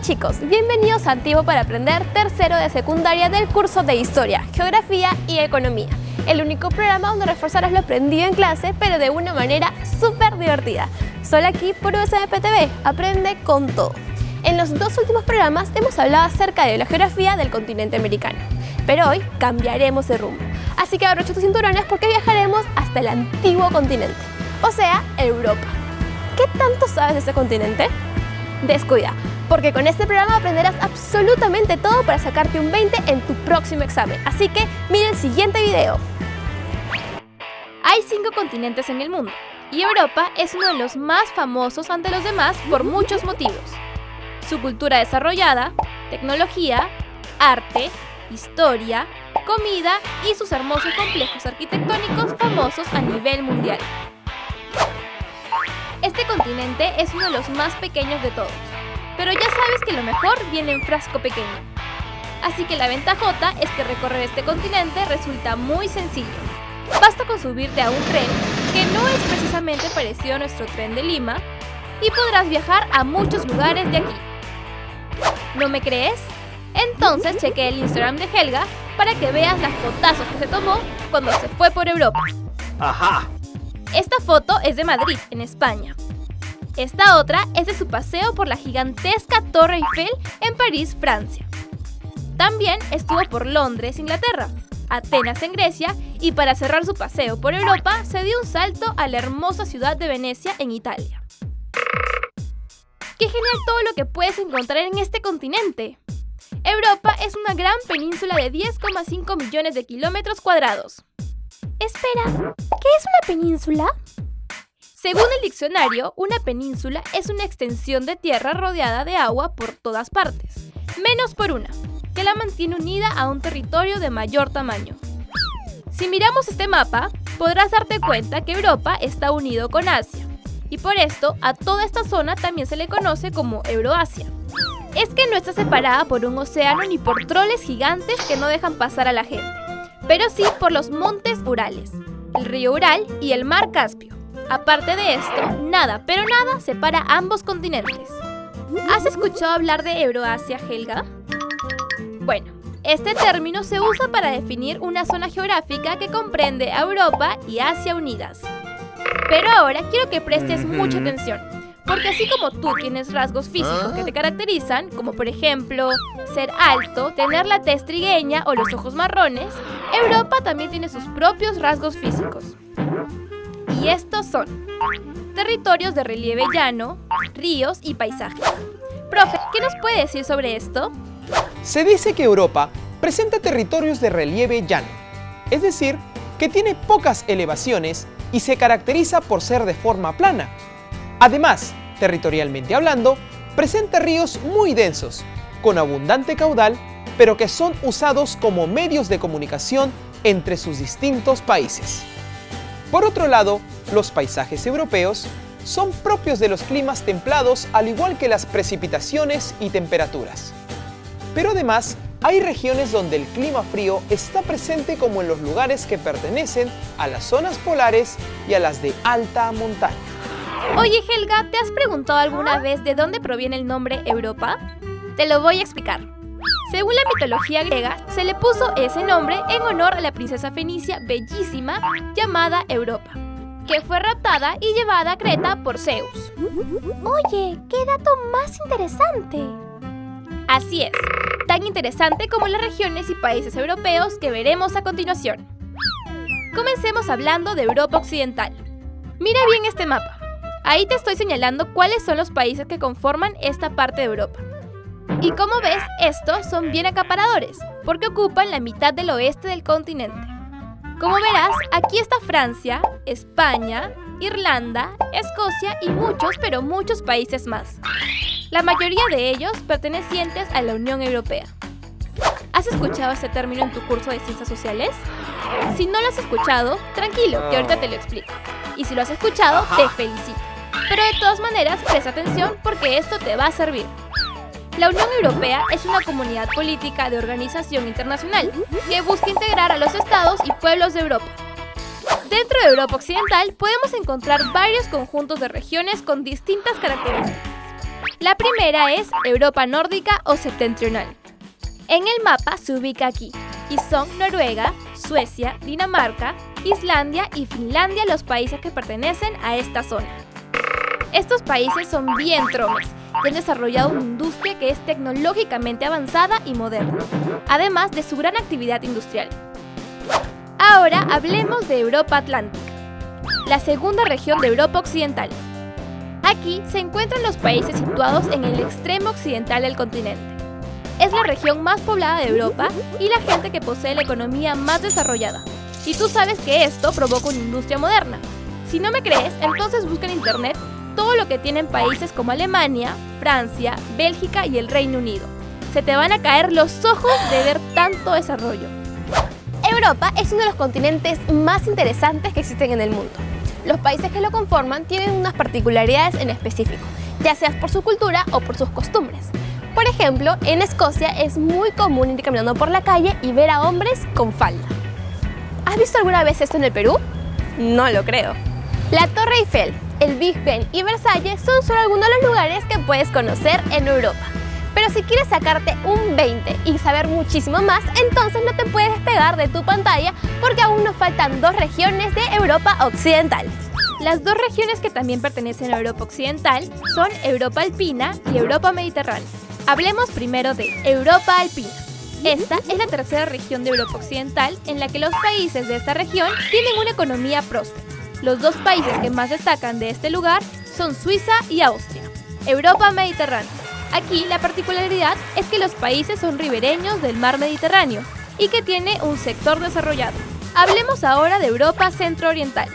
chicos, bienvenidos a Antiguo para Aprender, tercero de secundaria del curso de Historia, Geografía y Economía. El único programa donde reforzarás lo aprendido en clase, pero de una manera súper divertida. Solo aquí por USMPTV, aprende con todo. En los dos últimos programas hemos hablado acerca de la geografía del continente americano, pero hoy cambiaremos de rumbo. Así que abrocha tus cinturones porque viajaremos hasta el antiguo continente, o sea, Europa. ¿Qué tanto sabes de este continente? Descuida, porque con este programa aprenderás absolutamente todo para sacarte un 20 en tu próximo examen. Así que mira el siguiente video. Hay 5 continentes en el mundo y Europa es uno de los más famosos ante los demás por muchos motivos. Su cultura desarrollada, tecnología, arte, historia, comida y sus hermosos complejos arquitectónicos famosos a nivel mundial. Este continente es uno de los más pequeños de todos, pero ya sabes que lo mejor viene en frasco pequeño. Así que la ventajota es que recorrer este continente resulta muy sencillo. Basta con subirte a un tren, que no es precisamente parecido a nuestro tren de Lima, y podrás viajar a muchos lugares de aquí. ¿No me crees? Entonces cheque el Instagram de Helga para que veas las fotazos que se tomó cuando se fue por Europa. ¡Ajá! Esta foto es de Madrid, en España. Esta otra es de su paseo por la gigantesca Torre Eiffel en París, Francia. También estuvo por Londres, Inglaterra, Atenas en Grecia y para cerrar su paseo por Europa se dio un salto a la hermosa ciudad de Venecia en Italia. ¡Qué genial todo lo que puedes encontrar en este continente! Europa es una gran península de 10,5 millones de kilómetros cuadrados. Espera, ¿qué es una península? Según el diccionario, una península es una extensión de tierra rodeada de agua por todas partes, menos por una, que la mantiene unida a un territorio de mayor tamaño. Si miramos este mapa, podrás darte cuenta que Europa está unido con Asia, y por esto a toda esta zona también se le conoce como Euroasia. Es que no está separada por un océano ni por troles gigantes que no dejan pasar a la gente, pero sí por los montes Urales, el río Ural y el mar Caspio. Aparte de esto, nada, pero nada separa ambos continentes. ¿Has escuchado hablar de Euroasia, Helga? Bueno, este término se usa para definir una zona geográfica que comprende a Europa y Asia unidas. Pero ahora quiero que prestes mucha atención, porque así como tú tienes rasgos físicos que te caracterizan, como por ejemplo ser alto, tener la tez trigueña o los ojos marrones, Europa también tiene sus propios rasgos físicos. Y estos son territorios de relieve llano, ríos y paisajes. Profe, ¿qué nos puede decir sobre esto? Se dice que Europa presenta territorios de relieve llano, es decir, que tiene pocas elevaciones y se caracteriza por ser de forma plana. Además, territorialmente hablando, presenta ríos muy densos, con abundante caudal, pero que son usados como medios de comunicación entre sus distintos países. Por otro lado, los paisajes europeos son propios de los climas templados, al igual que las precipitaciones y temperaturas. Pero además, hay regiones donde el clima frío está presente, como en los lugares que pertenecen a las zonas polares y a las de alta montaña. Oye, Helga, ¿te has preguntado alguna vez de dónde proviene el nombre Europa? Te lo voy a explicar. Según la mitología griega, se le puso ese nombre en honor a la princesa fenicia bellísima llamada Europa, que fue raptada y llevada a Creta por Zeus. Oye, qué dato más interesante. Así es, tan interesante como las regiones y países europeos que veremos a continuación. Comencemos hablando de Europa Occidental. Mira bien este mapa. Ahí te estoy señalando cuáles son los países que conforman esta parte de Europa. Y como ves, estos son bien acaparadores, porque ocupan la mitad del oeste del continente. Como verás, aquí está Francia, España, Irlanda, Escocia y muchos, pero muchos países más. La mayoría de ellos pertenecientes a la Unión Europea. ¿Has escuchado este término en tu curso de Ciencias Sociales? Si no lo has escuchado, tranquilo, que ahorita te lo explico. Y si lo has escuchado, te felicito. Pero de todas maneras, presta atención porque esto te va a servir. La Unión Europea es una comunidad política de organización internacional que busca integrar a los estados y pueblos de Europa. Dentro de Europa Occidental podemos encontrar varios conjuntos de regiones con distintas características. La primera es Europa nórdica o septentrional. En el mapa se ubica aquí, y son Noruega, Suecia, Dinamarca, Islandia y Finlandia los países que pertenecen a esta zona. Estos países son bien tromes y han desarrollado una industria que es tecnológicamente avanzada y moderna, además de su gran actividad industrial. Ahora hablemos de Europa Atlántica, la segunda región de Europa Occidental. Aquí se encuentran los países situados en el extremo occidental del continente. Es la región más poblada de Europa y la gente que posee la economía más desarrollada. Y tú sabes que esto provoca una industria moderna. Si no me crees, entonces busca en internet todo lo que tienen países como Alemania, Francia, Bélgica y el Reino Unido. Se te van a caer los ojos de ver tanto desarrollo. Europa es uno de los continentes más interesantes que existen en el mundo. Los países que lo conforman tienen unas particularidades en específico, ya sea por su cultura o por sus costumbres. Por ejemplo, en Escocia es muy común ir caminando por la calle y ver a hombres con falda. ¿Has visto alguna vez esto en el Perú? No lo creo. La Torre Eiffel, el Big Ben y Versalles son solo algunos de los lugares que puedes conocer en Europa. Pero si quieres sacarte un 20 y saber muchísimo más, entonces no te puedes despegar de tu pantalla porque aún nos faltan 2 regiones de Europa Occidental. Las 2 regiones que también pertenecen a Europa Occidental son Europa Alpina y Europa Mediterránea. Hablemos primero de Europa Alpina. Esta es la tercera región de Europa Occidental en la que los países de esta región tienen una economía próspera. Los 2 países que más destacan de este lugar son Suiza y Austria. Europa Mediterránea. Aquí la particularidad es que los países son ribereños del mar Mediterráneo y que tiene un sector desarrollado. Hablemos ahora de Europa Centro-Oriental.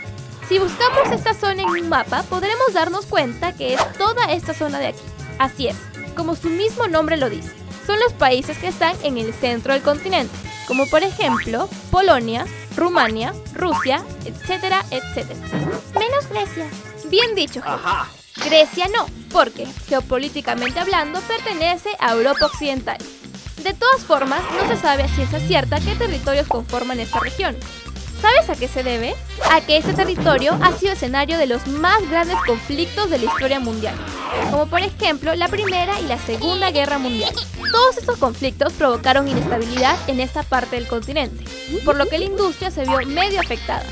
Si buscamos esta zona en un mapa, podremos darnos cuenta que es toda esta zona de aquí. Así es, como su mismo nombre lo dice, son los países que están en el centro del continente, como por ejemplo Polonia, Rumania, Rusia, etcétera, etcétera. Menos Grecia. Bien dicho, Geo. Grecia no, porque geopolíticamente hablando pertenece a Europa Occidental. De todas formas, no se sabe a ciencia cierta qué territorios conforman esta región. ¿Sabes a qué se debe? A que este territorio ha sido escenario de los más grandes conflictos de la historia mundial, como por ejemplo la Primera y la Segunda Guerra Mundial. Todos estos conflictos provocaron inestabilidad en esta parte del continente, por lo que la industria se vio medio afectada.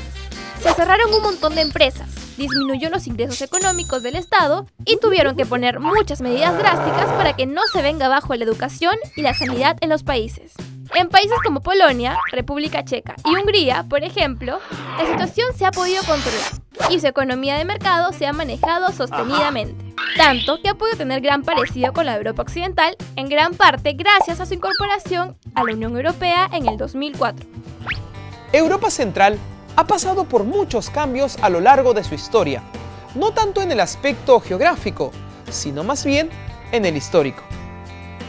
Se cerraron un montón de empresas, disminuyó los ingresos económicos del Estado y tuvieron que poner muchas medidas drásticas para que no se venga abajo la educación y la sanidad en los países. En países como Polonia, República Checa y Hungría, por ejemplo, la situación se ha podido controlar y su economía de mercado se ha manejado sostenidamente, tanto que ha podido tener gran parecido con la Europa Occidental, en gran parte gracias a su incorporación a la Unión Europea en el 2004. Europa Central ha pasado por muchos cambios a lo largo de su historia, no tanto en el aspecto geográfico, sino más bien en el histórico.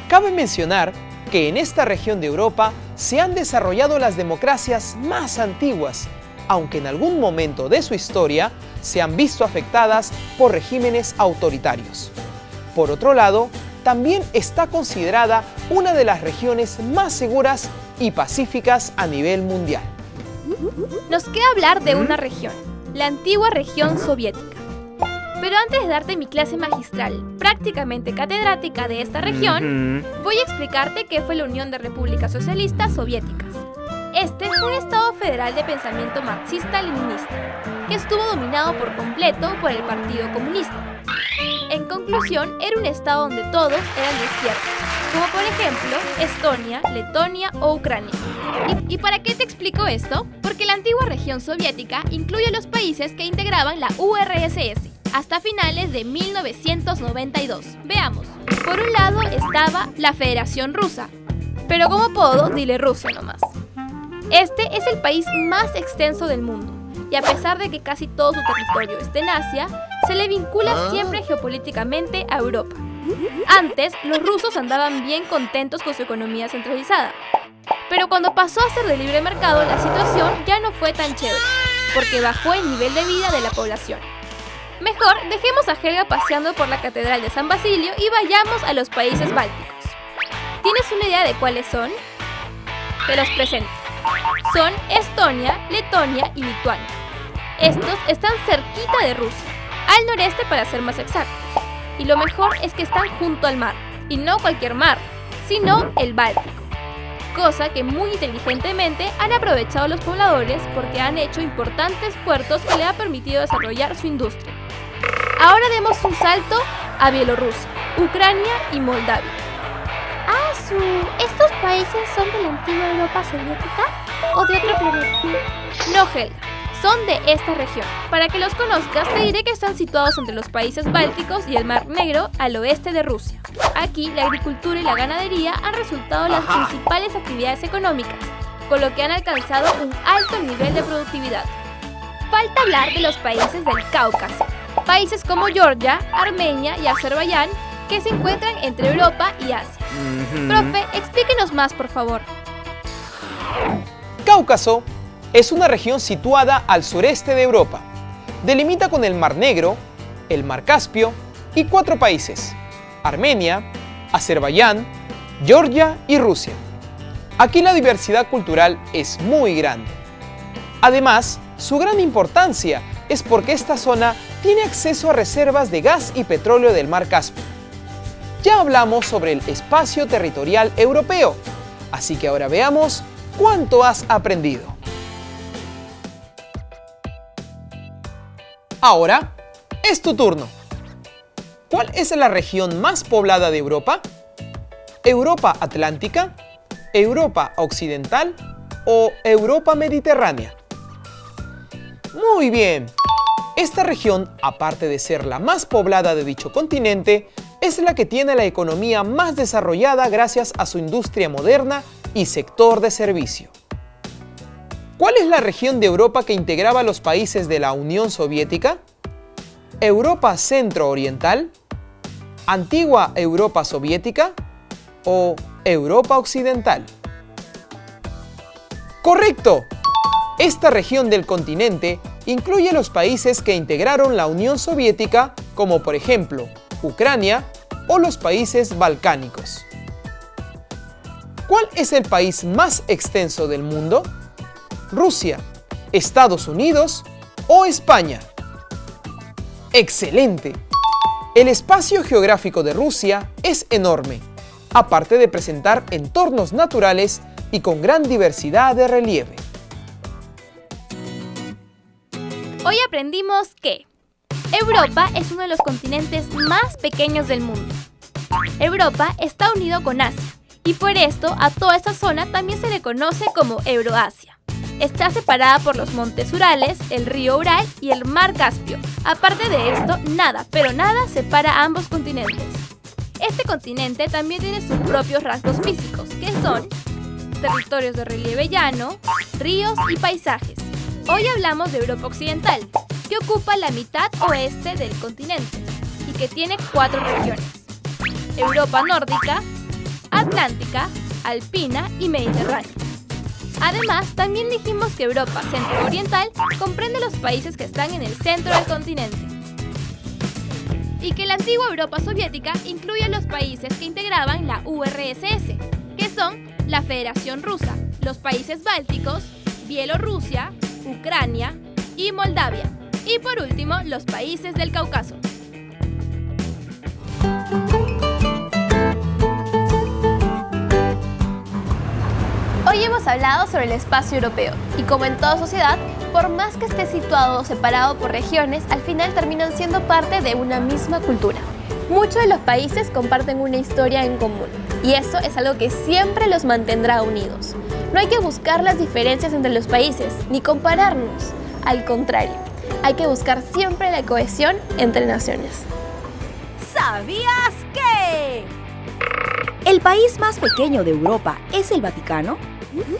Cabe mencionar que en esta región de Europa se han desarrollado las democracias más antiguas, aunque en algún momento de su historia se han visto afectadas por regímenes autoritarios. Por otro lado, también está considerada una de las regiones más seguras y pacíficas a nivel mundial. Nos queda hablar de una región, la antigua región soviética. Pero antes de darte mi clase magistral, prácticamente catedrática de esta región, voy a explicarte qué fue la Unión de Repúblicas Socialistas Soviéticas. Este fue un estado federal de pensamiento marxista-leninista, que estuvo dominado por completo por el Partido Comunista. En conclusión, era un estado donde todos eran de izquierda, como por ejemplo Estonia, Letonia o Ucrania. ¿Y para qué te explico esto? Porque la antigua región soviética incluye los países que integraban la URSS hasta finales de 1992. Veamos. Por un lado estaba la Federación Rusa, pero como apodo, dile Rusia nomás. Este es el país más extenso del mundo, y a pesar de que casi todo su territorio esté en Asia, se le vincula siempre geopolíticamente a Europa. Antes, los rusos andaban bien contentos con su economía centralizada, pero cuando pasó a ser de libre mercado, la situación ya no fue tan chévere, porque bajó el nivel de vida de la población. Mejor dejemos a Helga paseando por la Catedral de San Basilio y vayamos a los países bálticos. ¿Tienes una idea de cuáles son? Te los presento. Son Estonia, Letonia y Lituania. Estos están cerquita de Rusia, al noreste para ser más exactos. Y lo mejor es que están junto al mar, y no cualquier mar, sino el Báltico. Cosa que muy inteligentemente han aprovechado los pobladores porque han hecho importantes puertos que le han permitido desarrollar su industria. Ahora demos un salto a Bielorrusia, Ucrania y Moldavia. ¿Estos países son de la antigua Europa soviética o de otro planeta? No, Helga, son de esta región. Para que los conozcas, te diré que están situados entre los países bálticos y el Mar Negro al oeste de Rusia. Aquí, la agricultura y la ganadería han resultado las principales actividades económicas, con lo que han alcanzado un alto nivel de productividad. Falta hablar de los países del Cáucaso, países como Georgia, Armenia y Azerbaiyán, que se encuentran entre Europa y Asia. Profe, explíquenos más, por favor. Cáucaso es una región situada al sureste de Europa. Delimita con el Mar Negro, el Mar Caspio y 4 países: Armenia, Azerbaiyán, Georgia y Rusia. Aquí la diversidad cultural es muy grande. Además, su gran importancia es porque esta zona tiene acceso a reservas de gas y petróleo del Mar Caspio. Ya hablamos sobre el espacio territorial europeo, así que ahora veamos cuánto has aprendido. Ahora es tu turno. ¿Cuál es la región más poblada de Europa? ¿Europa Atlántica, Europa Occidental o Europa Mediterránea? Muy bien. Esta región, aparte de ser la más poblada de dicho continente, es la que tiene la economía más desarrollada gracias a su industria moderna y sector de servicio. ¿Cuál es la región de Europa que integraba los países de la Unión Soviética? ¿Europa Centro-Oriental? ¿Antigua Europa Soviética? ¿O Europa Occidental? ¡Correcto! Esta región del continente incluye los países que integraron la Unión Soviética, como por ejemplo Ucrania o los países balcánicos. ¿Cuál es el país más extenso del mundo? ¿Rusia, Estados Unidos o España? ¡Excelente! El espacio geográfico de Rusia es enorme, aparte de presentar entornos naturales y con gran diversidad de relieve. Hoy aprendimos que Europa es uno de los continentes más pequeños del mundo. Europa está unido con Asia y por esto a toda esta zona también se le conoce como Euroasia. Está separada por los montes Urales, el río Ural y el mar Caspio. Aparte de esto, nada, pero nada separa ambos continentes. Este continente también tiene sus propios rasgos físicos, que son territorios de relieve llano, ríos y paisajes. Hoy hablamos de Europa Occidental, que ocupa la mitad oeste del continente y que tiene 4 regiones: Europa Nórdica, Atlántica, Alpina y Mediterránea. Además, también dijimos que Europa Centro-Oriental comprende los países que están en el centro del continente y que la antigua Europa Soviética incluye a los países que integraban la URSS, que son la Federación Rusa, los países bálticos, Bielorrusia, Ucrania y Moldavia. Y por último, los países del Cáucaso. Hoy hemos hablado sobre el espacio europeo y como en toda sociedad, por más que esté situado o separado por regiones, al final terminan siendo parte de una misma cultura. Muchos de los países comparten una historia en común y eso es algo que siempre los mantendrá unidos. No hay que buscar las diferencias entre los países ni compararnos, al contrario, hay que buscar siempre la cohesión entre naciones. ¿Sabías que el país más pequeño de Europa es el Vaticano?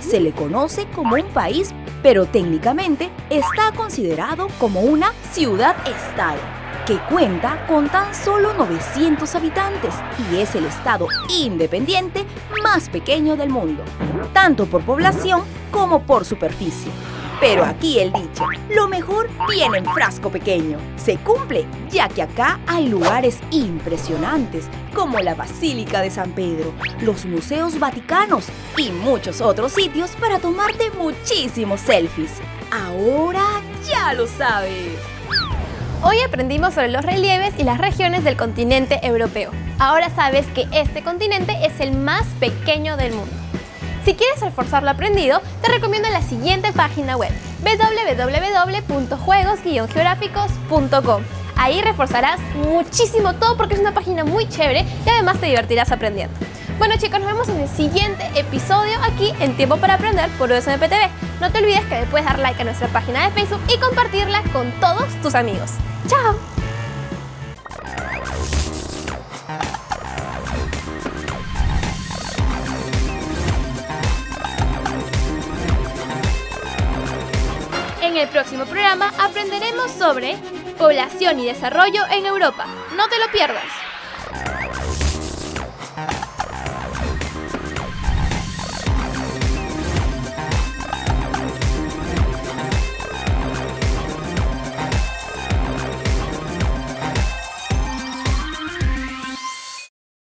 Se le conoce como un país, pero técnicamente está considerado como una ciudad-estado, que cuenta con tan solo 900 habitantes y es el estado independiente más pequeño del mundo, tanto por población como por superficie. Pero aquí el dicho, lo mejor viene en frasco pequeño, se cumple, ya que acá hay lugares impresionantes como la Basílica de San Pedro, los museos vaticanos y muchos otros sitios para tomarte muchísimos selfies. Ahora ya lo sabes. Hoy aprendimos sobre los relieves y las regiones del continente europeo. Ahora sabes que este continente es el más pequeño del mundo. Si quieres reforzar lo aprendido, te recomiendo la siguiente página web, www.juegos-geográficos.com. Ahí reforzarás muchísimo todo porque es una página muy chévere y además te divertirás aprendiendo. Bueno chicos, nos vemos en el siguiente episodio aquí en Tiempo para Aprender por USMP TV. No te olvides que le puedes dar like a nuestra página de Facebook y compartirla con todos tus amigos. ¡Chao! En el próximo programa aprenderemos sobre población y desarrollo en Europa. No te lo pierdas.